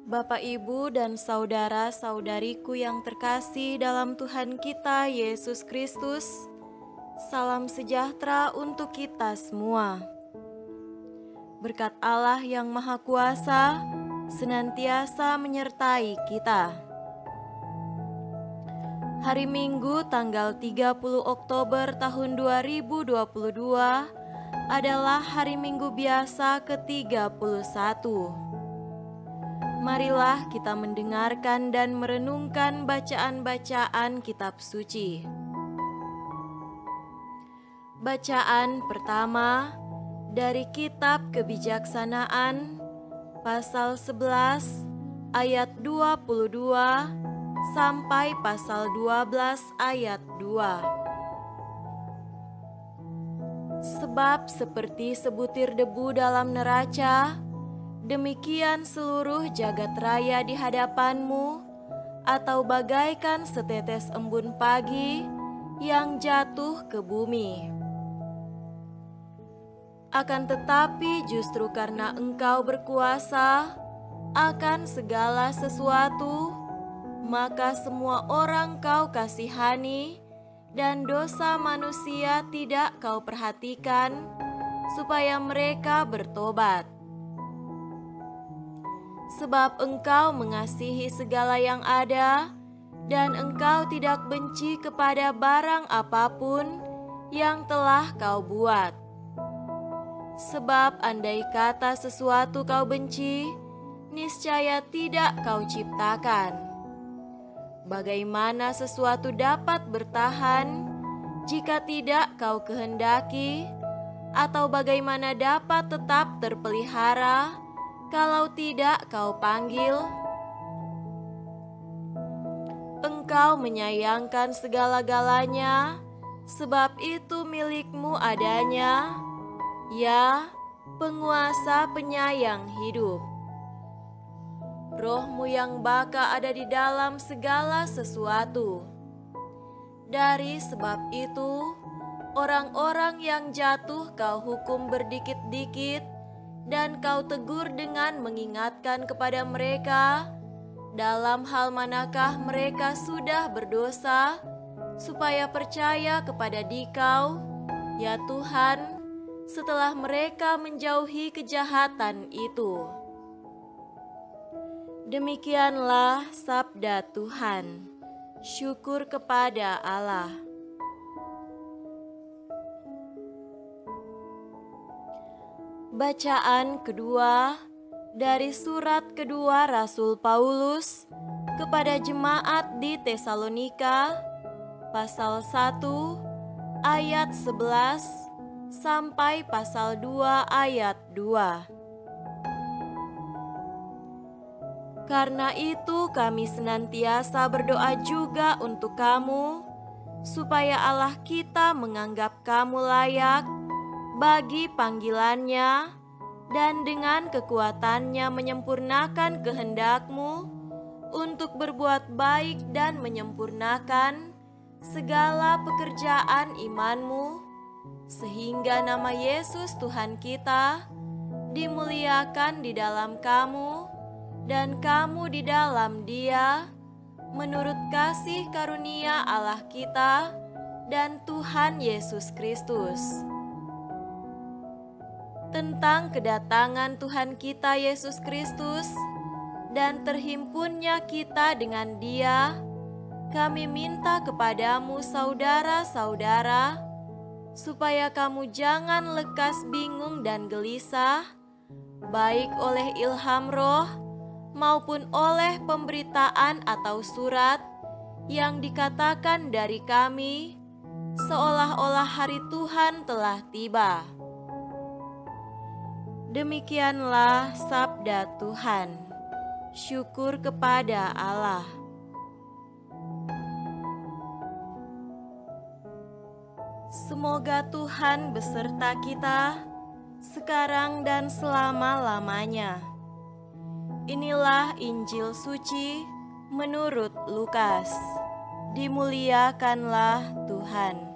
Bapak, Ibu, dan saudara-saudariku yang terkasih dalam Tuhan kita Yesus Kristus, salam sejahtera untuk kita semua. Berkat Allah yang Maha Kuasa senantiasa menyertai kita. Hari Minggu tanggal 30 Oktober tahun 2022 adalah hari Minggu biasa ke-31. Marilah kita mendengarkan dan merenungkan bacaan-bacaan kitab suci. Bacaan pertama dari kitab Kebijaksanaan pasal 11 ayat 22 sampai pasal 12 ayat 2. Sebab seperti sebutir debu dalam neraca, demikian seluruh jagat raya di hadapanmu, atau bagaikan setetes embun pagi yang jatuh ke bumi. Akan tetapi justru karena Engkau berkuasa akan segala sesuatu, maka semua orang Kau kasihani, dan dosa manusia tidak Kau perhatikan, supaya mereka bertobat. Sebab Engkau mengasihi segala yang ada, dan Engkau tidak benci kepada barang apapun yang telah Kau buat. Sebab andai kata sesuatu Kau benci, niscaya tidak Kau ciptakan. Bagaimana sesuatu dapat bertahan jika tidak Kau kehendaki, atau bagaimana dapat tetap terpelihara kalau tidak Kau panggil? Engkau menyayangkan segala-galanya, sebab itu milik-Mu adanya, ya Penguasa penyayang hidup. Roh-Mu yang baka ada di dalam segala sesuatu. Dari sebab itu, orang-orang yang jatuh Kau hukum berdikit-dikit, dan Kau tegur dengan mengingatkan kepada mereka dalam hal manakah mereka sudah berdosa, supaya percaya kepada Dikau, ya Tuhan, setelah mereka menjauhi kejahatan itu. Demikianlah sabda Tuhan. Syukur kepada Allah. Bacaan kedua dari surat kedua Rasul Paulus kepada jemaat di Tesalonika, pasal 1 ayat 11 sampai pasal 2 ayat 2. Karena itu kami senantiasa berdoa juga untuk kamu, supaya Allah kita menganggap kamu layak bagi panggilannya, dan dengan kekuatannya menyempurnakan kehendak-Mu untuk berbuat baik dan menyempurnakan segala pekerjaan iman-Mu, sehingga nama Yesus Tuhan kita dimuliakan di dalam kamu, dan kamu di dalam Dia, menurut kasih karunia Allah kita dan Tuhan Yesus Kristus. Tentang kedatangan Tuhan kita Yesus Kristus dan terhimpunnya kita dengan Dia, kami minta kepadamu saudara-saudara, supaya kamu jangan lekas bingung dan gelisah, baik oleh ilham roh maupun oleh pemberitaan atau surat yang dikatakan dari kami, seolah-olah hari Tuhan telah tiba. Demikianlah sabda Tuhan. Syukur kepada Allah. Semoga Tuhan beserta kita sekarang dan selama-lamanya. Inilah Injil suci menurut Lukas. Dimuliakanlah Tuhan.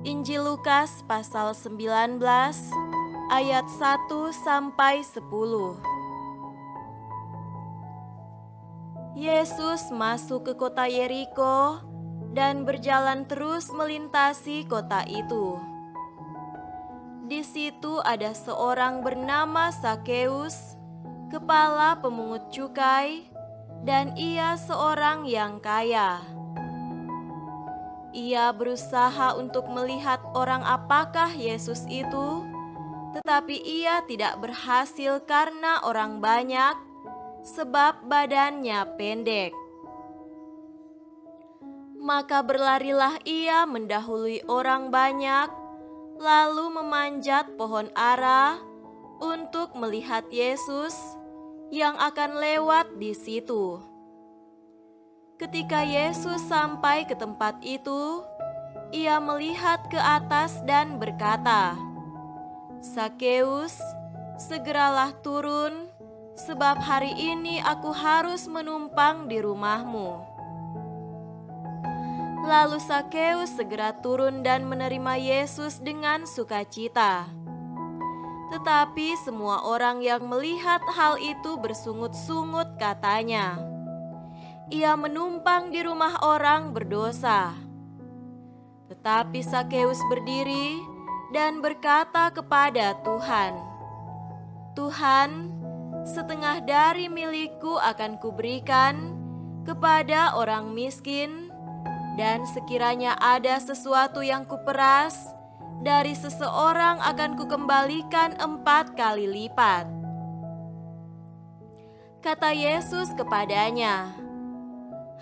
Injil Lukas pasal 19 ayat 1 sampai 10. Yesus masuk ke kota Yeriko dan berjalan terus melintasi kota itu. Di situ ada seorang bernama Sakeus, kepala pemungut cukai, dan ia seorang yang kaya. Ia berusaha untuk melihat orang apakah Yesus itu, tetapi ia tidak berhasil karena orang banyak, sebab badannya pendek. Maka berlarilah ia mendahului orang banyak, lalu memanjat pohon ara untuk melihat Yesus yang akan lewat di situ. Ketika Yesus sampai ke tempat itu, ia melihat ke atas dan berkata, "Sakeus, segeralah turun, sebab hari ini aku harus menumpang di rumahmu." Lalu Sakeus segera turun dan menerima Yesus dengan sukacita. Tetapi semua orang yang melihat hal itu bersungut-sungut katanya, "Ia menumpang di rumah orang berdosa." Tetapi Sakeus berdiri dan berkata kepada Tuhan, "Tuhan, setengah dari milikku akan kuberikan kepada orang miskin, dan sekiranya ada sesuatu yang kuperas dari seseorang akan kukembalikan 4 kali lipat." Kata Yesus kepadanya,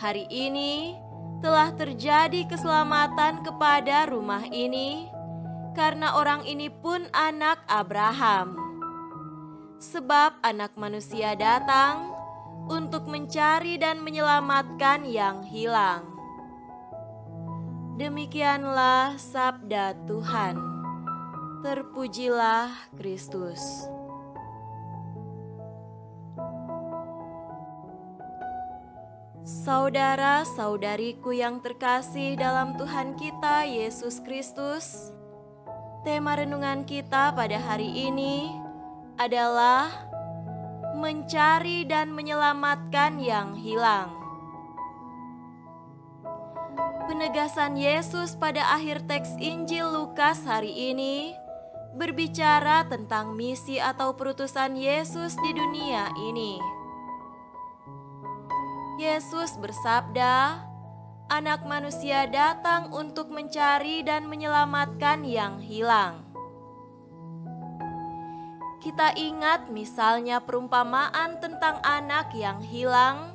"Hari ini telah terjadi keselamatan kepada rumah ini, karena orang ini pun anak Abraham. Sebab Anak Manusia datang untuk mencari dan menyelamatkan yang hilang." Demikianlah sabda Tuhan. Terpujilah Kristus. Saudara-saudariku yang terkasih dalam Tuhan kita Yesus Kristus, tema renungan kita pada hari ini adalah mencari dan menyelamatkan yang hilang. Penegasan Yesus pada akhir teks Injil Lukas hari ini berbicara tentang misi atau perutusan Yesus di dunia ini. Yesus bersabda, "Anak Manusia datang untuk mencari dan menyelamatkan yang hilang." Kita ingat misalnya perumpamaan tentang anak yang hilang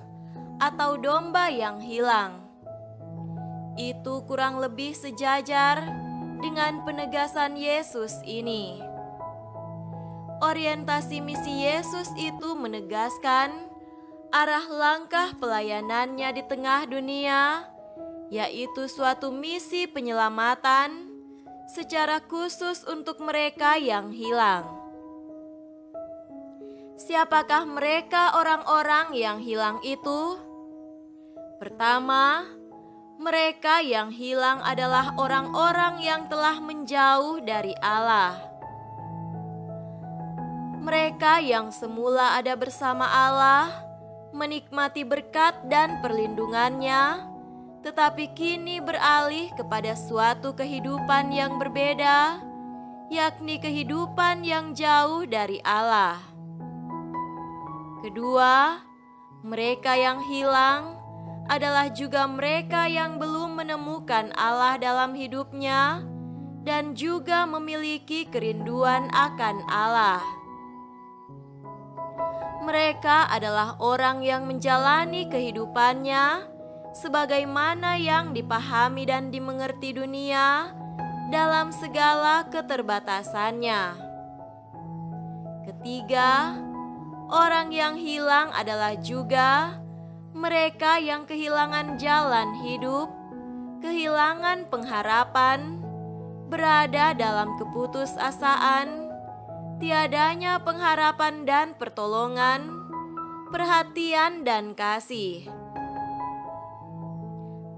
atau domba yang hilang. Itu kurang lebih sejajar dengan penegasan Yesus ini. Orientasi misi Yesus itu menegaskan arah langkah pelayanannya di tengah dunia, yaitu suatu misi penyelamatan secara khusus untuk mereka yang hilang. Siapakah mereka orang-orang yang hilang itu? Pertama, mereka yang hilang adalah orang-orang yang telah menjauh dari Allah. Mereka yang semula ada bersama Allah, menikmati berkat dan perlindungannya, tetapi kini beralih kepada suatu kehidupan yang berbeda, yakni kehidupan yang jauh dari Allah. Kedua, mereka yang hilang adalah juga mereka yang belum menemukan Allah dalam hidupnya dan juga memiliki kerinduan akan Allah. Mereka adalah orang yang menjalani kehidupannya sebagaimana yang dipahami dan dimengerti dunia dalam segala keterbatasannya. Ketiga, orang yang hilang adalah juga mereka yang kehilangan jalan hidup, kehilangan pengharapan, berada dalam keputusasaan, tiadanya pengharapan dan pertolongan, perhatian dan kasih.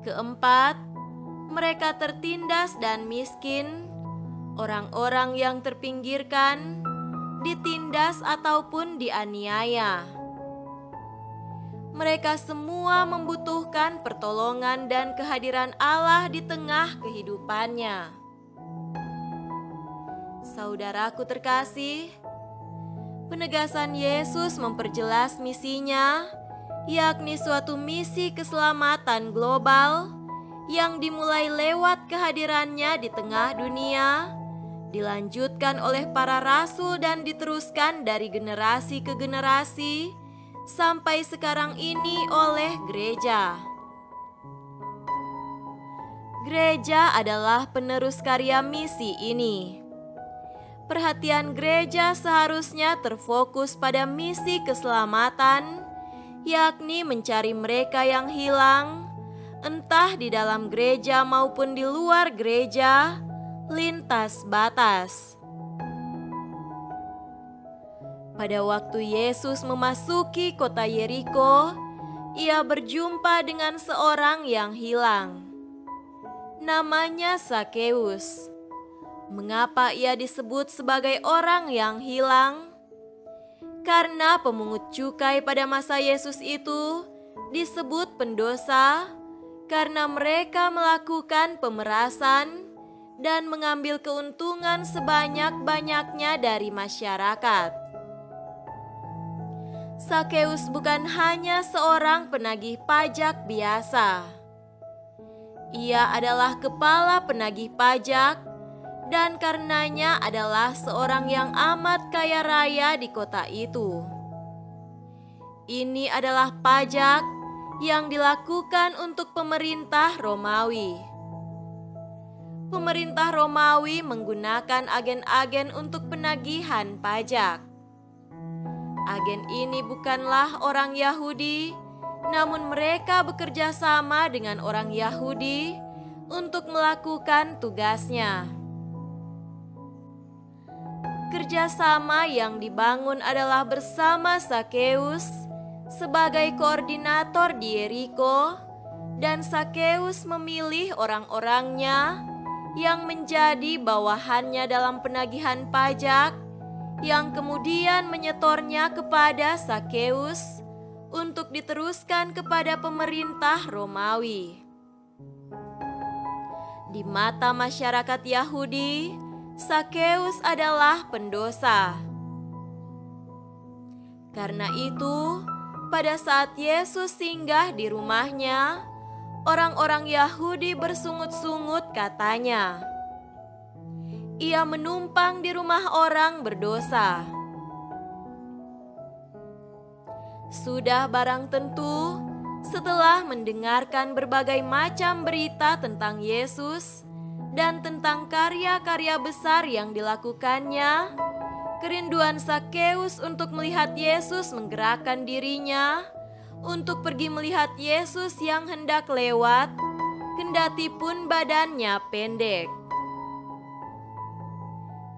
Keempat, mereka tertindas dan miskin, orang-orang yang terpinggirkan, ditindas ataupun dianiaya. Mereka semua membutuhkan pertolongan dan kehadiran Allah di tengah kehidupannya. Saudaraku terkasih, penegasan Yesus memperjelas misinya, yakni suatu misi keselamatan global yang dimulai lewat kehadirannya di tengah dunia, dilanjutkan oleh para rasul dan diteruskan dari generasi ke generasi sampai sekarang ini oleh gereja. Gereja adalah penerus karya misi ini. Perhatian gereja seharusnya terfokus pada misi keselamatan, yakni mencari mereka yang hilang, entah di dalam gereja maupun di luar gereja, lintas batas. Pada waktu Yesus memasuki kota Yeriko, ia berjumpa dengan seorang yang hilang. Namanya Sakeus. Mengapa ia disebut sebagai orang yang hilang? Karena pemungut cukai pada masa Yesus itu disebut pendosa karena mereka melakukan pemerasan dan mengambil keuntungan sebanyak-banyaknya dari masyarakat. Sakeus bukan hanya seorang penagih pajak biasa. Ia adalah kepala penagih pajak dan karenanya adalah seorang yang amat kaya raya di kota itu. Ini adalah pajak yang dilakukan untuk pemerintah Romawi. Pemerintah Romawi menggunakan agen-agen untuk penagihan pajak. Agen ini bukanlah orang Yahudi, namun mereka bekerja sama dengan orang Yahudi untuk melakukan tugasnya. Kerjasama yang dibangun adalah bersama Sakeus sebagai koordinator di Yeriko, dan Sakeus memilih orang-orangnya yang menjadi bawahannya dalam penagihan pajak, yang kemudian menyetornya kepada Sakeus untuk diteruskan kepada pemerintah Romawi. Di mata masyarakat Yahudi, Sakeus adalah pendosa. Karena itu, pada saat Yesus singgah di rumahnya, orang-orang Yahudi bersungut-sungut katanya, "Ia menumpang di rumah orang berdosa." Sudah barang tentu, setelah mendengarkan berbagai macam berita tentang Yesus dan tentang karya-karya besar yang dilakukannya, kerinduan Sakeus untuk melihat Yesus menggerakkan dirinya untuk pergi melihat Yesus yang hendak lewat, kendati pun badannya pendek.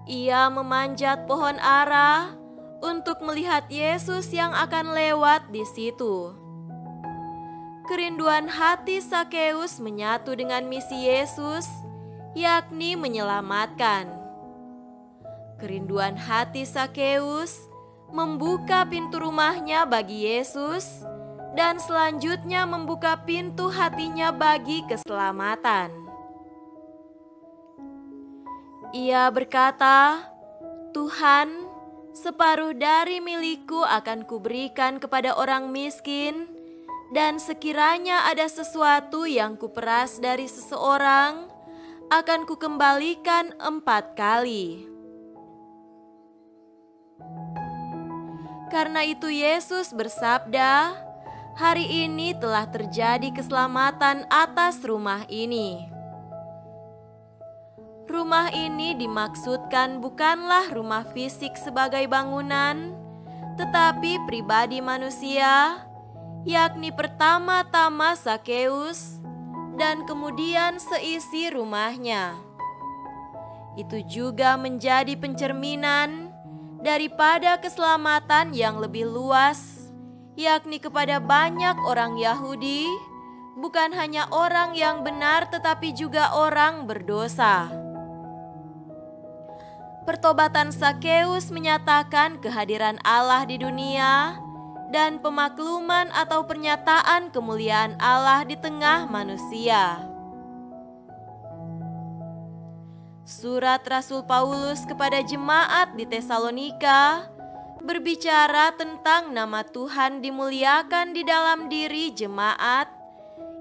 Ia memanjat pohon ara untuk melihat Yesus yang akan lewat di situ. Kerinduan hati Sakeus menyatu dengan misi Yesus, yakni menyelamatkan. Kerinduan hati Sakeus membuka pintu rumahnya bagi Yesus dan selanjutnya membuka pintu hatinya bagi keselamatan. Ia berkata, "Tuhan, separuh dari milikku akan kuberikan kepada orang miskin, dan sekiranya ada sesuatu yang kuperas dari seseorang, akan kukembalikan 4 kali." Karena itu Yesus bersabda, "Hari ini telah terjadi keselamatan atas rumah ini." Rumah ini dimaksudkan bukanlah rumah fisik sebagai bangunan, tetapi pribadi manusia, yakni pertama-tama Sakeus dan kemudian seisi rumahnya. Itu juga menjadi pencerminan daripada keselamatan yang lebih luas, yakni kepada banyak orang Yahudi, bukan hanya orang yang benar tetapi juga orang berdosa. Pertobatan Sakeus menyatakan kehadiran Allah di dunia dan pemakluman atau pernyataan kemuliaan Allah di tengah manusia. Surat Rasul Paulus kepada jemaat di Tesalonika berbicara tentang nama Tuhan dimuliakan di dalam diri jemaat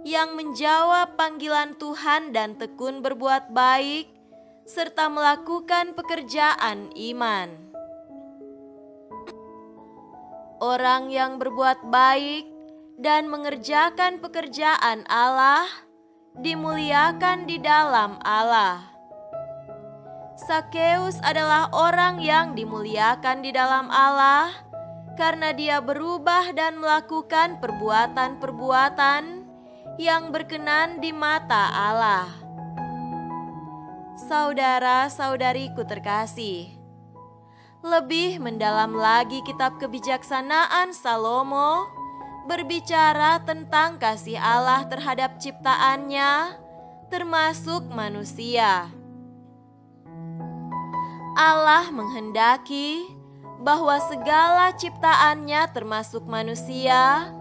yang menjawab panggilan Tuhan dan tekun berbuat baik serta melakukan pekerjaan iman. Orang yang berbuat baik dan mengerjakan pekerjaan Allah dimuliakan di dalam Allah. Sakeus adalah orang yang dimuliakan di dalam Allah karena dia berubah dan melakukan perbuatan-perbuatan yang berkenan di mata Allah. Saudara-saudariku terkasih, lebih mendalam lagi kitab kebijaksanaan Salomo berbicara tentang kasih Allah terhadap ciptaannya, termasuk manusia. Allah menghendaki bahwa segala ciptaannya termasuk manusia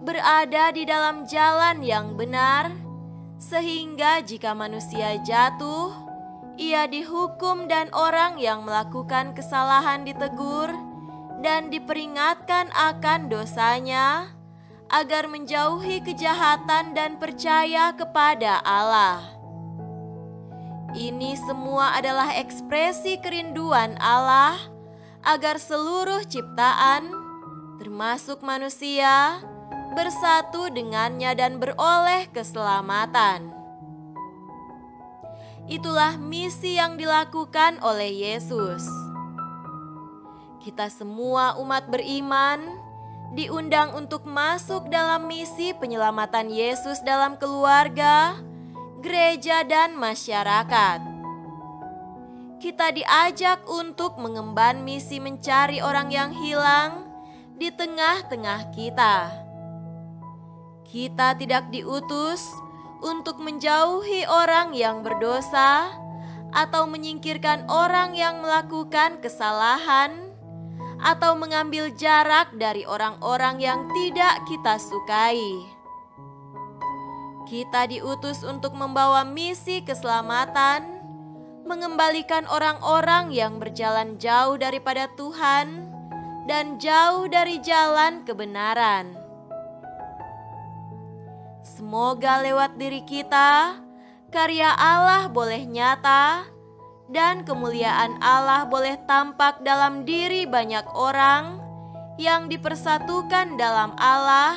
berada di dalam jalan yang benar, sehingga jika manusia jatuh, ia dihukum dan orang yang melakukan kesalahan ditegur dan diperingatkan akan dosanya agar menjauhi kejahatan dan percaya kepada Allah. Ini semua adalah ekspresi kerinduan Allah agar seluruh ciptaan, termasuk manusia, bersatu dengannya dan beroleh keselamatan. Itulah misi yang dilakukan oleh Yesus. Kita semua umat beriman diundang untuk masuk dalam misi penyelamatan Yesus dalam keluarga, gereja, dan masyarakat. Kita diajak untuk mengemban misi mencari orang yang hilang di tengah-tengah kita. Kita tidak diutus untuk menjauhi orang yang berdosa atau menyingkirkan orang yang melakukan kesalahan atau mengambil jarak dari orang-orang yang tidak kita sukai. Kita diutus untuk membawa misi keselamatan, mengembalikan orang-orang yang berjalan jauh daripada Tuhan dan jauh dari jalan kebenaran. Semoga lewat diri kita, karya Allah boleh nyata dan kemuliaan Allah boleh tampak dalam diri banyak orang yang dipersatukan dalam Allah,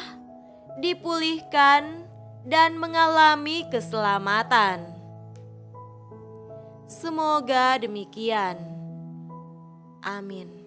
dipulihkan, dan mengalami keselamatan. Semoga demikian. Amin.